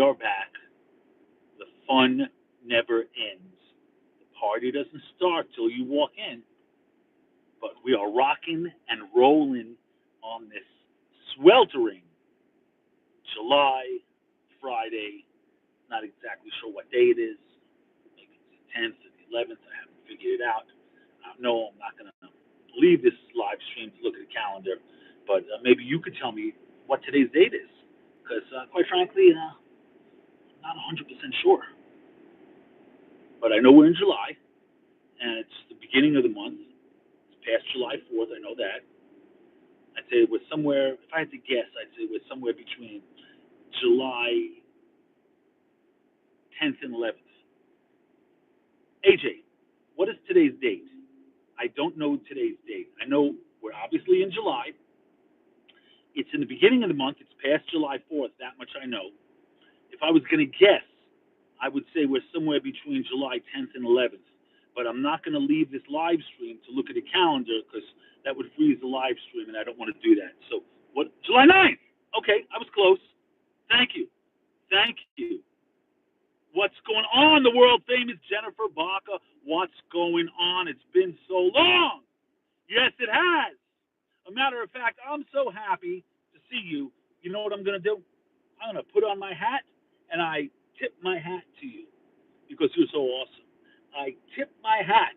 we are back. The fun never ends. The party doesn't start till you walk in, but we are rocking and rolling on this sweltering July Friday. Not exactly sure what day it is. Maybe it's the 10th or the 11th. I haven't figured it out. No, I'm not going to leave this live stream to look at the calendar, but maybe you could tell me what today's date is, because quite frankly, I'm not 100% sure. But I know we're in July, and it's the beginning of the month. It's past July 4th, I know that. I'd say it was somewhere, if I had to guess, I'd say it was somewhere between July 10th and 11th. AJ, what is today's date? I don't know today's date. I know we're obviously in July. It's in the beginning of the month. It's past July 4th. That much I know. If I was going to guess, I would say we're somewhere between July 10th and 11th. But I'm not going to leave this live stream to look at the calendar, because that would freeze the live stream, and I don't want to do that. So, what? July 9th. Okay, I was close. Thank you. Thank you. What's going on? The world famous Jennifer Baca. What's going on? It's been so long. Yes, it has. A matter of fact, I'm so happy to see you. You know what I'm going to do? I'm going to put on my hat, and I tip my hat to you because you're so awesome. I tip my hat.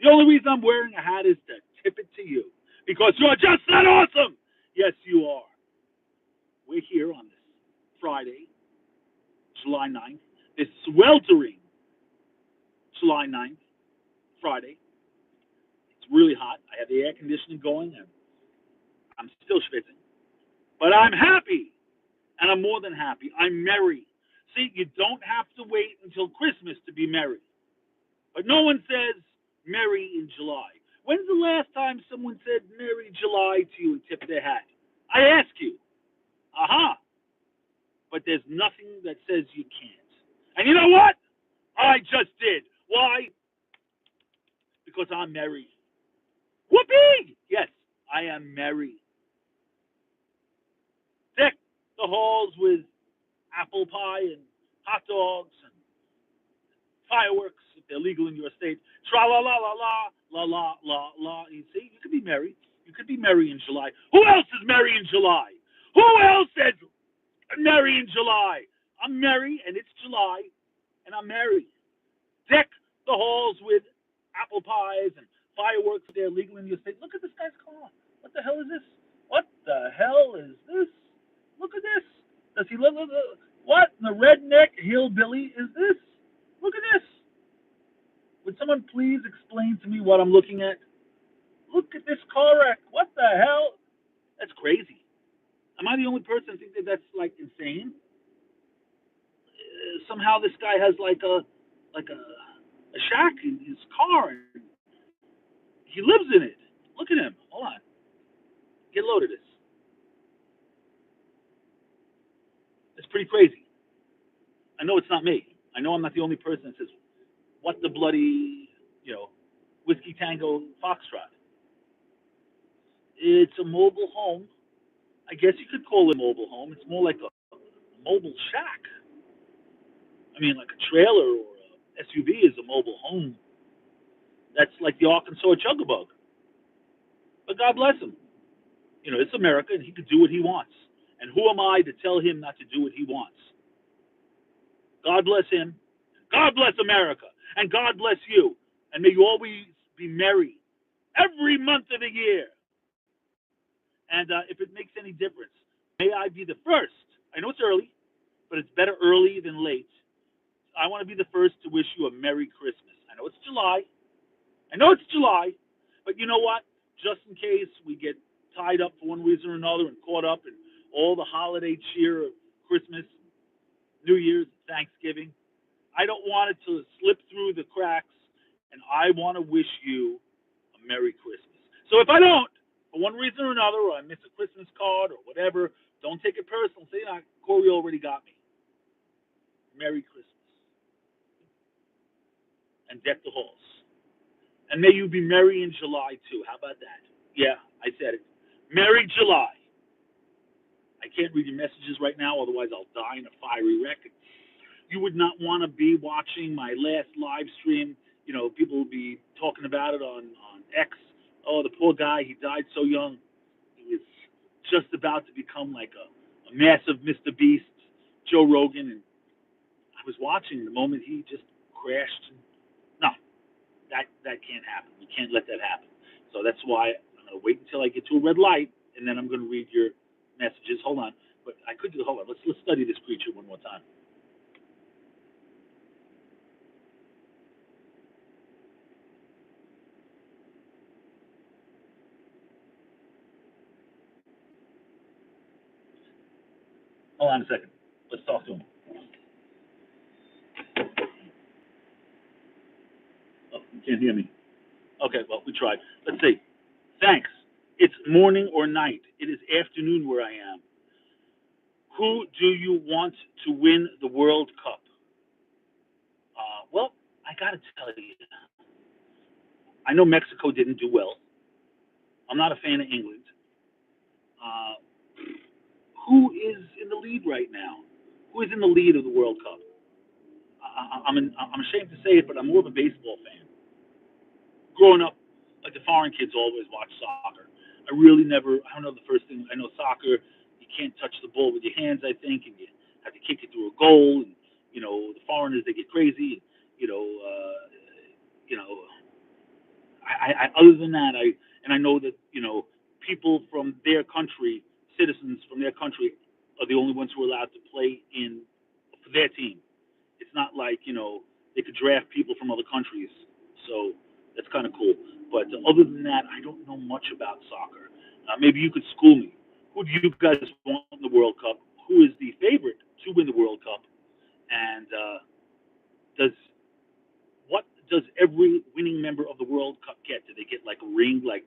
The only reason I'm wearing a hat is to tip it to you because you're just that awesome. Yes, you are. We're here on this Friday, July 9th, this sweltering July 9th, Friday. It's really hot. I have the air conditioning going, and I'm still schwitzing. But I'm happy, and I'm more than happy. I'm merry. See, you don't have to wait until Christmas to be merry. But no one says merry in July. When's the last time someone said Merry July to you and tipped their hat? I ask you. Aha. But there's nothing that says you can't. And you know what? I just did. Why? Because I'm merry. Whoopee! Yes, I am merry. Deck the halls with apple pie and hot dogs and fireworks if they're legal in your state. Tra la la la la la la la la. You see, you could be merry. You could be merry in July. Who else is merry in July? Who else is merry in July? I'm merry, and it's July, and I'm merry. Deck the halls with apple pies and fireworks if they're legal in your state. Look at this guy's car. What the hell is this? What the hell is this? Look at this. Does he look? What in the redneck hillbilly is this? Look at this. Would someone please explain to me what I'm looking at? Look at this car wreck. What the hell? That's crazy. Am I the only person who thinks that that's like insane? Somehow this guy has like a shack in his car, and he lives in it. Look at him. Hold on. Get a load of this. It's pretty crazy. I know it's not me. I know I'm not the only person that says, what the bloody, Whiskey Tango Foxtrot. It's a mobile home. I guess you could call it a mobile home. It's more like a mobile shack. I mean, like a trailer or a SUV is a mobile home. That's like the Arkansas Chugabug. But God bless him. It's America, and he could do what he wants. And who am I to tell him not to do what he wants? God bless him. God bless America. And God bless you. And may you always be merry every month of the year. And if it makes any difference, may I be the first. I know it's early, but it's better early than late. I want to be the first to wish you a Merry Christmas. I know it's July. But you know what? Just in case we get tied up for one reason or another and caught up in all the holiday cheer of Christmas, New Year's, Thanksgiving, I don't want it to slip through the cracks, and I want to wish you a Merry Christmas. So if I don't, for one reason or another, or I miss a Christmas card or whatever, don't take it personal. Say, Corey already got me. Merry Christmas. And deck the halls. And may you be merry in July, too. How about that? Yeah, I said it. Merry July. I I can't read your messages right now, otherwise I'll die in a fiery wreck. You would not want to be watching my last live stream. People will be talking about it on X. Oh, the poor guy, he died so young. He was just about to become like a massive Mr. Beast, Joe Rogan, and I was watching the moment he just crashed. No, that can't happen. We can't let that happen. So that's why I'm gonna wait until I get to a red light, and then I'm gonna read your messages. Hold on, but I could do. Hold on. Let's study this creature one more time. Hold on a second. Let's talk to him. Oh, you can't hear me. Okay, well, we tried. Let's see. Thanks. It's morning or night. It is afternoon where I am. Who do you want to win the World Cup? Well, I got to tell you, I know Mexico didn't do well. I'm not a fan of England. Uh, who is in the lead right now? Who is in the lead of the World Cup? I'm ashamed to say it, but I'm more of a baseball fan. Growing up, like the foreign kids always watch soccer. I really never. I don't know the first thing. I know soccer. You can't touch the ball with your hands. I think, and you have to kick it through a goal. And the foreigners, they get crazy. You know, uh, you know. Other than that, I know that people from their country, citizens from their country, are the only ones who are allowed to play in for their team. It's not like they could draft people from other countries, so that's kind of cool. But other than that, I don't know much about soccer. Maybe you could school me. Who do you guys want in the World Cup? Who is the favorite to win the World Cup? And does what does every winning member of the World Cup get? Do they get like a ring, like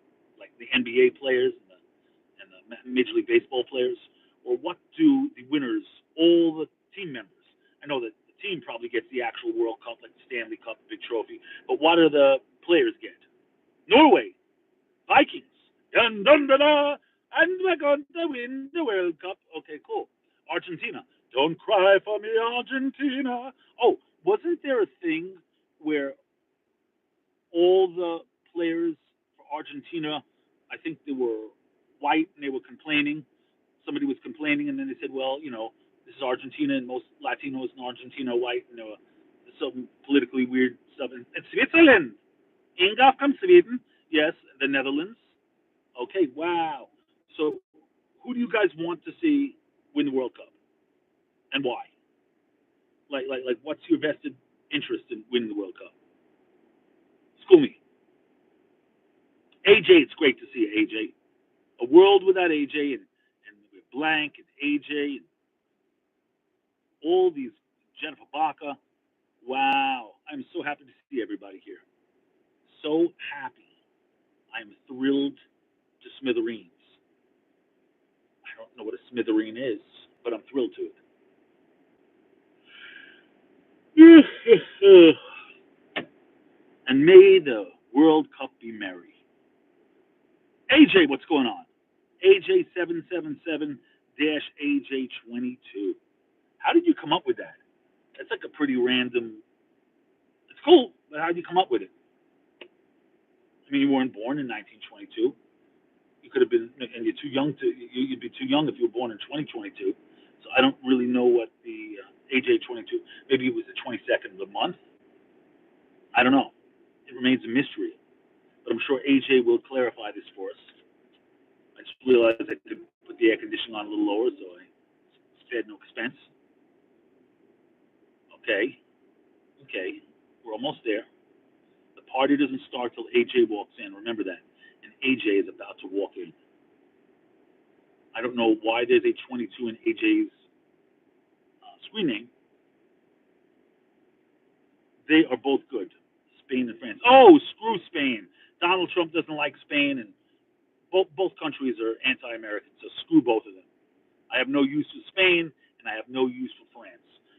the NBA players and the Major League Baseball players, or what do the winners, all the team members? I know that the team probably gets the actual World Cup, like the Stanley Cup, big trophy, but what do the players get? Norway, Vikings, dun dun dun dun, and we're going to win the World Cup. Okay, cool. Argentina, don't cry for me, Argentina. Oh, wasn't there a thing where all the players for Argentina, I think they were white and they were complaining. Somebody was complaining, and then they said, well, this is Argentina, and most Latinos in Argentina are white, and there was some politically weird stuff. And Switzerland, Inga from Sweden, yes, the Netherlands. Okay, wow. So, who do you guys want to see win the World Cup, and why? What's your vested interest in winning the World Cup? School me. AJ, it's great to see you, AJ. A world without AJ and with Blank and AJ and all these Jennifer Baca. Wow, I'm so happy to see everybody here. So happy. I'm thrilled to smithereens. I don't know what a smithereen is, but I'm thrilled to it. And may the World Cup be merry. AJ, what's going on? AJ777 AJ22. How did you come up with that? That's like a pretty random. It's cool, but how did you come up with it? I mean, you weren't born in 1922. You could have been, and you're too young to. You'd be too young if you were born in 2022. So I don't really know what the AJ22. Maybe it was the 22nd of the month. I don't know. It remains a mystery. But I'm sure AJ will clarify this for us. I just realized I could put the air conditioning on a little lower, so I spared no expense. Okay, okay, we're almost there. The party doesn't start till AJ walks in. Remember that. And AJ is about to walk in. I don't know why there's a 22 in AJ's screen name. They are both good. Spain and France. Oh, screw Spain. Donald Trump doesn't like Spain, and both countries are anti-American. So screw both of them. I have no use for Spain, and I have no use for France.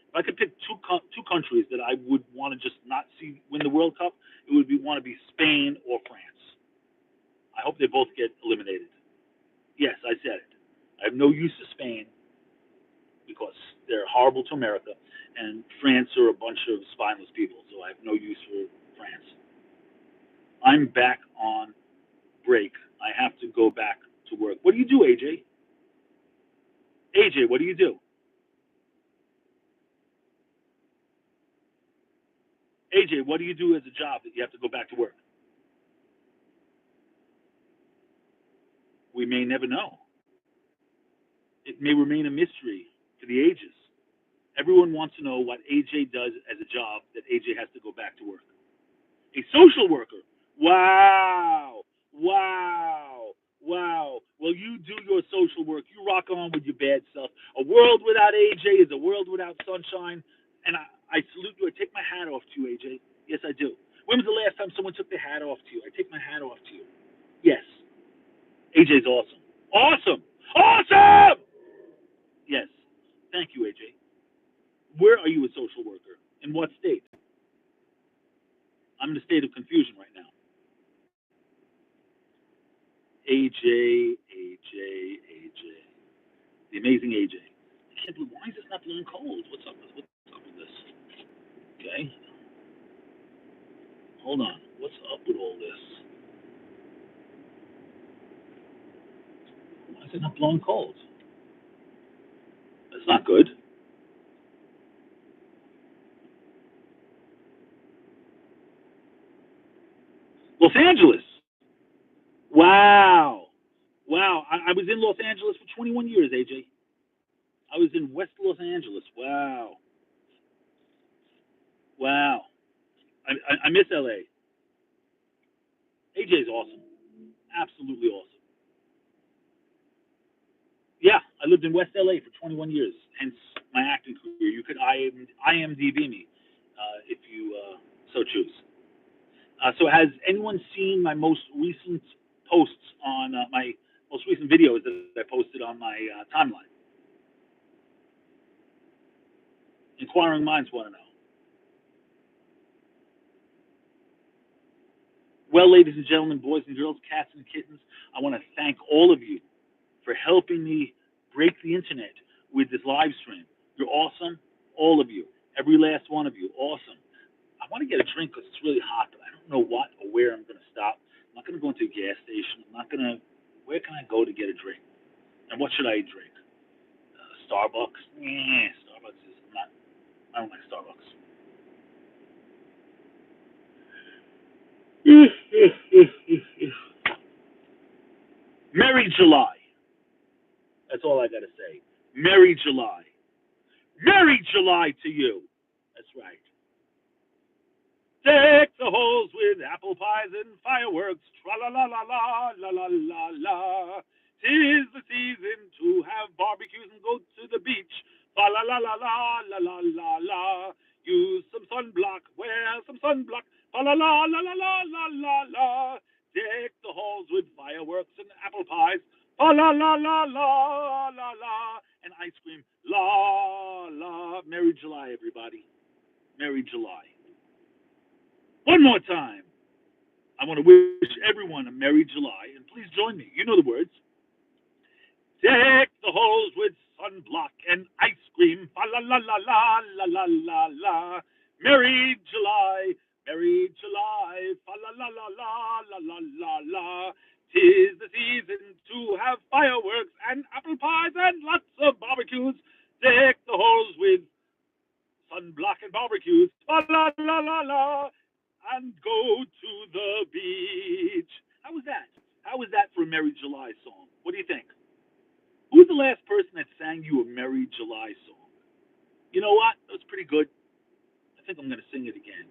If I could pick two countries that I would want to just not see win the World Cup, it would want to be Spain or France. I hope they both get eliminated. Yes, I said it. I have no use for Spain, horrible to America, and France are a bunch of spineless people. So I have no use for France. I'm back on break. I have to go back to work. What do you do, AJ? AJ, what do you do? AJ, what do you do as a job that you have to go back to work? We may never know. It may remain a mystery for the ages. Everyone wants to know what AJ does as a job that AJ has to go back to work. A social worker. Wow. Wow. Wow. Well, you do your social work. You rock on with your bad self. A world without AJ is a world without sunshine. And I salute you. I take my hat off to you, AJ. Yes, I do. When was the last time someone took their hat off to you? I take my hat off to you. Yes. AJ's awesome. Awesome. Awesome! Yes. Thank you, AJ. Where are you a social worker? In what state? I'm in a state of confusion right now. AJ, AJ, AJ. The amazing AJ. I can't believe, why is this not blowing cold? What's up with this? Okay. Hold on. What's up with all this? Why is it not blowing cold? That's not good. Los Angeles. Wow. Wow. I was in Los Angeles for 21 years, AJ. I was in West Los Angeles. Wow. Wow. I miss LA. AJ is awesome. Absolutely awesome. Yeah, I lived in West LA for 21 years, hence my acting career. You could IMDb me if you so choose. So has anyone seen my most recent posts on my most recent videos that I posted on my timeline? Inquiring minds want to know. Well, ladies and gentlemen, boys and girls, cats and kittens, I want to thank all of you for helping me break the internet with this live stream. You're awesome, all of you, every last one of you, awesome. I want to get a drink because it's really hot, but I don't know what or where I'm going to stop. I'm not going to go into a gas station. I'm not going to. Where can I go to get a drink? And what should I drink? Starbucks? Starbucks is not. I don't like Starbucks. Merry July. That's all I got to say. Merry July. Merry July to you. That's right. Deck the halls with apple pies and fireworks. Tra la la la la la la la la. 'Tis the season to have barbecues and go to the beach. Fa la la la la la la la la. Use some sunblock. Wear some sunblock. Fa la la la la la la la la. Deck the halls with fireworks and apple pies. Fa la la la la la la. And ice cream. La la. Merry July, everybody. Merry July. One more time. I want to wish everyone a Merry July, and please join me. You know the words. Deck the halls with sunblock and ice cream. Fa la la la la la la la la. Merry July, Merry July. Fa la la la la la la la la. 'Tis the season to have fireworks and apple pies and lots of barbecues. Deck the halls with sunblock and barbecues. Fa la la la la. And go to the beach. How was that? How was that for a Merry July song? What do you think? Who's the last person that sang you a Merry July song? You know what? That was pretty good. I think I'm going to sing it again.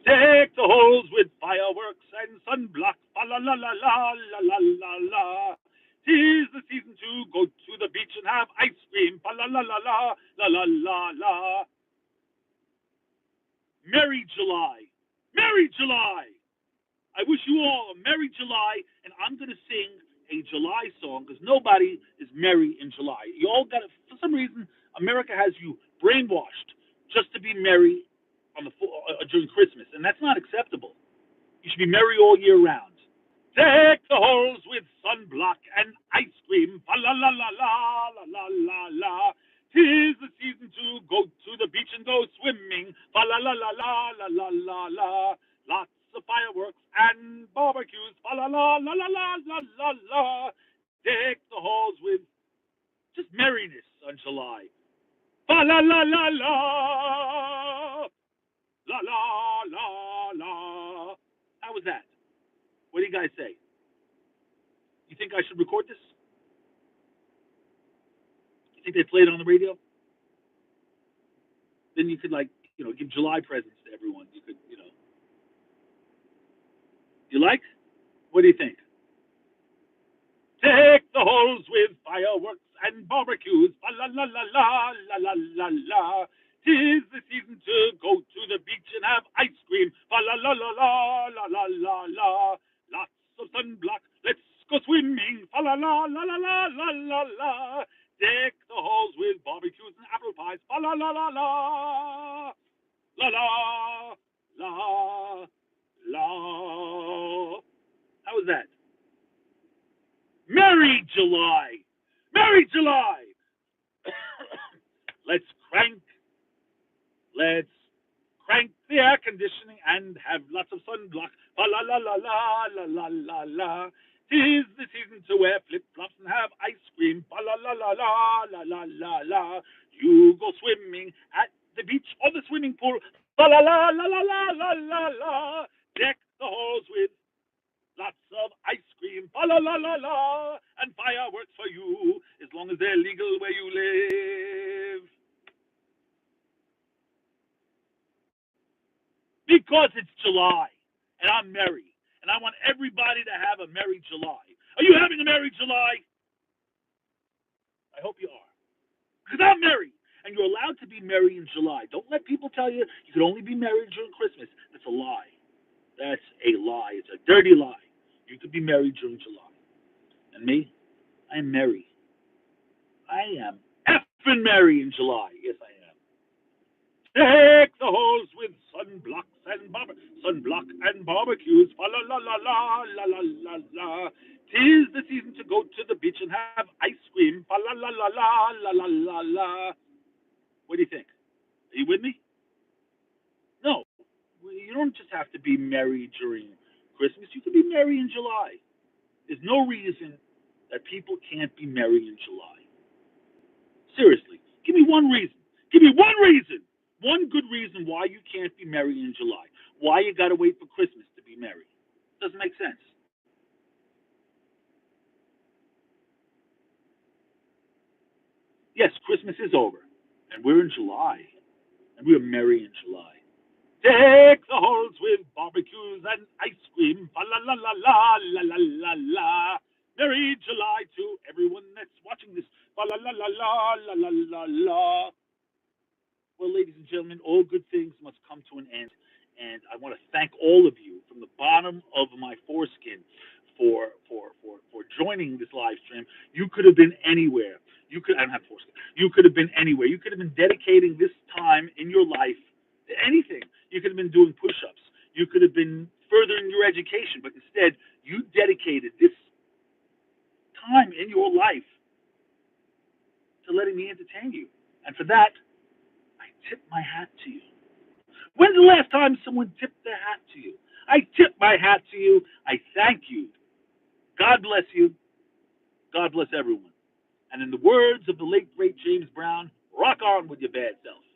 Deck the halls with fireworks and sunblock. Fa la la la la la la la la. 'Tis the season to go to the beach and have ice cream. Fa la la la la la la la la. Merry July. Merry July. I wish you all a Merry July, and I'm going to sing a July song because nobody is merry in July. You all got it. For some reason, America has you brainwashed just to be merry on during Christmas, and that's not acceptable. You should be merry all year round. Deck the halls with sunblock and ice cream. Fa la la la la la la la la. 'Tis the season to go to the beach and go swimming. Fa la la la la la la la la. Lots of fireworks and barbecues. Fa la la la la la la la la. Deck the halls with just merriness on July. Fa la la la la. La la la la. How was that? What do you guys say? You think I should record this? You think they play it on the radio? Then you could give July presents to everyone. You could, You like? What do you think? Deck the halls with fireworks and barbecues. La la la la la la la la. 'Tis the season to go to the beach and have ice cream. La la la la la la la la la. Lots of sunblock. Let's go swimming. La la la la la la la la la. Deck the halls with barbecues and apple pies. La la la la la. La la la la. How was that? Merry July! Merry July! Let's crank. Let's crank the air conditioning and have lots of sunblock. La la la la la la la la la. 'Tis the season to wear flip flops and have ice cream. La la la la la la la la la. You go swimming at the beach or the swimming pool. La la la la la la la la la. Deck the halls with lots of ice cream, la la la la, and fireworks for you, as long as they're legal where you live. Because it's July, and I'm merry, and I want everybody to have a merry July. Are you having a merry July? I hope you are. Because I'm merry, and you're allowed to be merry in July. Don't let people tell you you can only be merry during Christmas. That's a lie. That's a lie. It's a dirty lie. You could be merry during July. And me, I am merry. I am effing merry in July. Yes, I am. Deck the halls with sunblock and barbecues. La la la la la la la la. 'Tis the season to go to the beach and have ice cream. La la la la la la la la la. What do you think? Are you with me? No, you don't just have to be merry during Christmas. You can be merry in July. There's no reason that people can't be merry in July. Seriously, give me one reason. Give me one reason. One good reason why you can't be merry in July. Why you got to wait for Christmas to be merry. Doesn't make sense. Yes, Christmas is over, and we're in July, and we're merry in July. Deck the halls with barbecues and ice cream. La la la la la la la la la. Merry July to everyone that's watching this. La la la la la la la la la. Well, ladies and gentlemen, all good things must come to an end. And I want to thank all of you from the bottom of my foreskin for joining this live stream. You could have been anywhere. I don't have foreskin. You could have been anywhere. You could have been dedicating this time in your life to anything. You could have been doing push-ups. You could have been furthering your education, but instead you dedicated this time in your life to letting me entertain you. And for that, I tip my hat to you. When's the last time someone tipped their hat to you? I tip my hat to you. I thank you. God bless you. God bless everyone. And in the words of the late, great James Brown, rock on with your bad self.